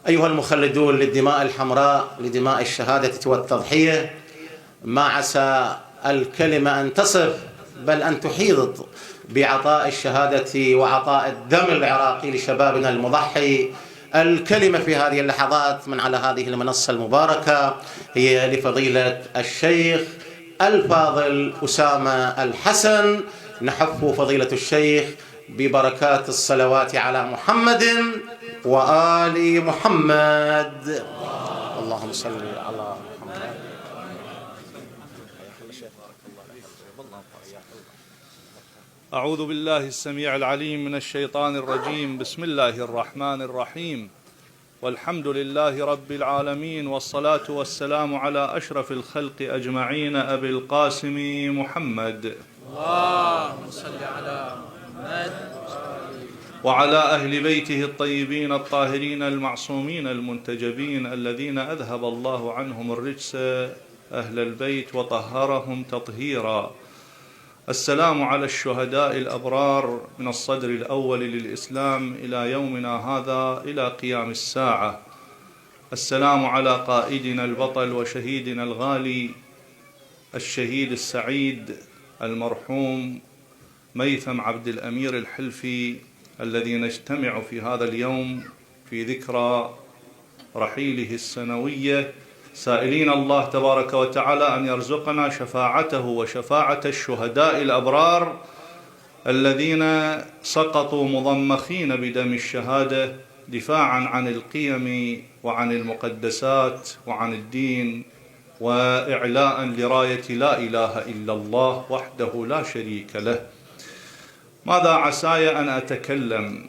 أيها المخلدون للدماء الحمراء، لدماء الشهادة والتضحية، ما عسى الكلمة أن تصف بل أن تحيط بعطاء الشهادة وعطاء الدم العراقي لشبابنا المضحي. الكلمة في هذه اللحظات من على هذه المنصة المباركة هي لفضيلة الشيخ الفاضل أسامة الحسن. نحف فضيلة الشيخ ببركات الصلوات على محمد وآل محمد. اللهم صل على محمد. أعوذ بالله السميع العليم من الشيطان الرجيم. بسم الله الرحمن الرحيم، والحمد لله رب العالمين، والصلاة والسلام على أشرف الخلق أجمعين أبي القاسم محمد. اللهم صل على محمد وعلى أهل بيته الطيبين الطاهرين المعصومين المنتجبين الذين أذهب الله عنهم الرجس أهل البيت وطهرهم تطهيرا. السلام على الشهداء الأبرار من الصدر الأول للإسلام إلى يومنا هذا إلى قيام الساعة. السلام على قائدنا البطل وشهيدنا الغالي الشهيد السعيد المرحوم ميثم عبد الأمير الحلفي، الذي نجتمع في هذا اليوم في ذكرى رحيله السنوية، سائلين الله تبارك وتعالى أن يرزقنا شفاعته وشفاعة الشهداء الأبرار الذين سقطوا مضمخين بدم الشهادة دفاعا عن القيم وعن المقدسات وعن الدين، وإعلاء لراية لا إله إلا الله وحده لا شريك له. ماذا عساي أن أتكلم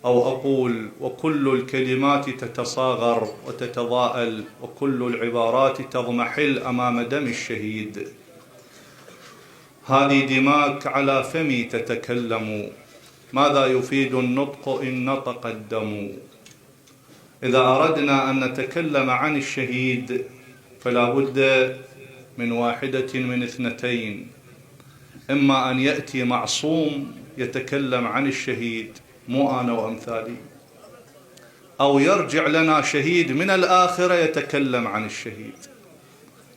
أو أقول وكل الكلمات تتصاغر وتتضاءل وكل العبارات تضمحل أمام دم الشهيد. هذه دماك على فمي تتكلم، ماذا يفيد النطق إن نطق الدم؟ إذا أردنا أن نتكلم عن الشهيد فلا بد من واحدة من اثنتين: إما أن يأتي معصوم يتكلم عن الشهيد، مو أنا وأمثالي، أو يرجع لنا شهيد من الآخرة يتكلم عن الشهيد.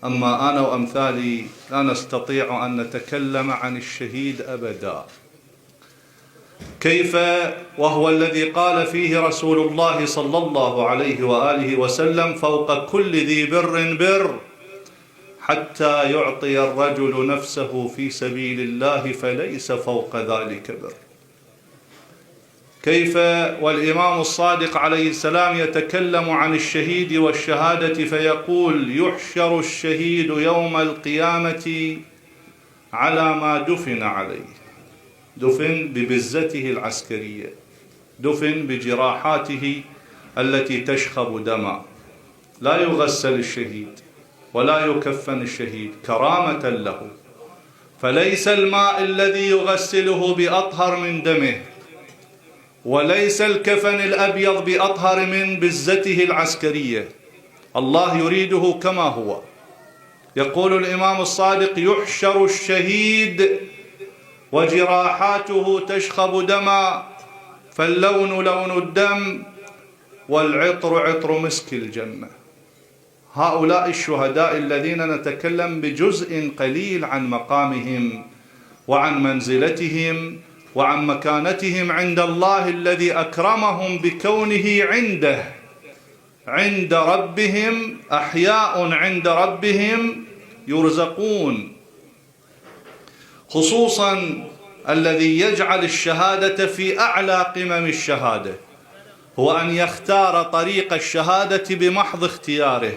أما أنا وأمثالي لا نستطيع أن نتكلم عن الشهيد أبدا. كيف وهو الذي قال فيه رسول الله صلى الله عليه وآله وسلم: فوق كل ذي بر بر، حتى يعطي الرجل نفسه في سبيل الله فليس فوق ذلك بر. كيف والإمام الصادق عليه السلام يتكلم عن الشهيد والشهادة فيقول: يحشر الشهيد يوم القيامة على ما دفن عليه. دفن ببزته العسكرية، دفن بجراحاته التي تشخب دما. لا يغسل الشهيد ولا يكفن الشهيد كرامة له، فليس الماء الذي يغسله بأطهر من دمه، وليس الكفن الأبيض بأطهر من بزته العسكرية. الله يريده كما هو. يقول الإمام الصادق: يحشر الشهيد وجراحاته تشخب دما، فاللون لون الدم والعطر عطر مسك الجنة. هؤلاء الشهداء الذين نتكلم بجزء قليل عن مقامهم وعن منزلتهم وعن مكانتهم عند الله الذي أكرمهم بكونه عنده، عند ربهم، أحياء عند ربهم يرزقون. خصوصا الذي يجعل الشهادة في أعلى قمم الشهادة هو أن يختار طريق الشهادة بمحض اختياره،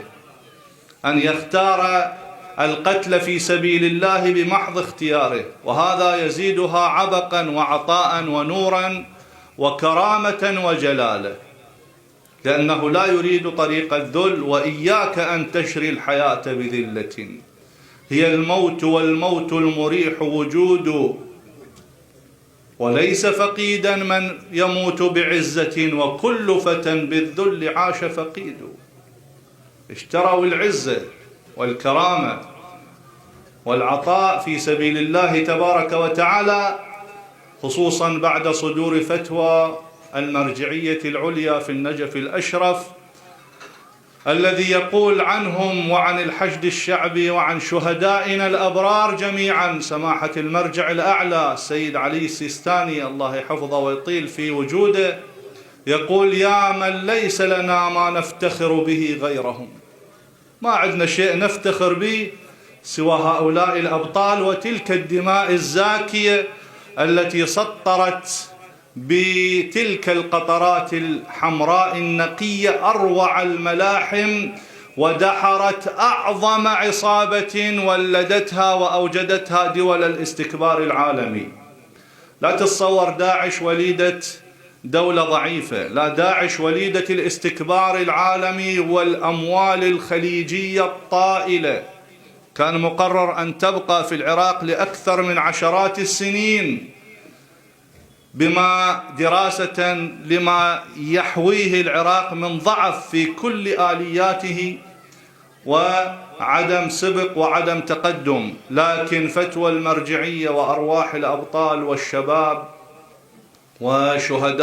أن يختار القتل في سبيل الله بمحض اختياره، وهذا يزيدها عبقا وعطاء ونورا وكرامة وجلالة، لأنه لا يريد طريق الذل. وإياك أن تشري الحياة بذلة، هي الموت والموت المريح وجود، وليس فقيدا من يموت بعزة، وكل فتى بالذل عاش فقيد. اشتروا العزة والكرامة والعطاء في سبيل الله تبارك وتعالى، خصوصا بعد صدور فتوى المرجعية العليا في النجف الأشرف، الذي يقول عنهم وعن الحشد الشعبي وعن شهدائنا الأبرار جميعا سماحة المرجع الأعلى السيد علي السيستاني الله يحفظه ويطيل في وجوده، يقول: يا من ليس لنا ما نفتخر به غيرهم. ما عندنا شيء نفتخر به سوى هؤلاء الأبطال وتلك الدماء الزاكية التي سطرت بتلك القطرات الحمراء النقية أروع الملاحم، ودحرت أعظم عصابة ولدتها وأوجدتها دول الاستكبار العالمي. لا تتصور داعش وليدة دولة ضعيفة، لا، داعش وليدة الاستكبار العالمي والأموال الخليجية الطائلة. كان مقرر أن تبقى في العراق لأكثر من عشرات السنين، بما دراسة لما يحويه العراق من ضعف في كل آلياته وعدم سبق وعدم تقدم، لكن فتوى المرجعية وأرواح الأبطال والشباب وشهداء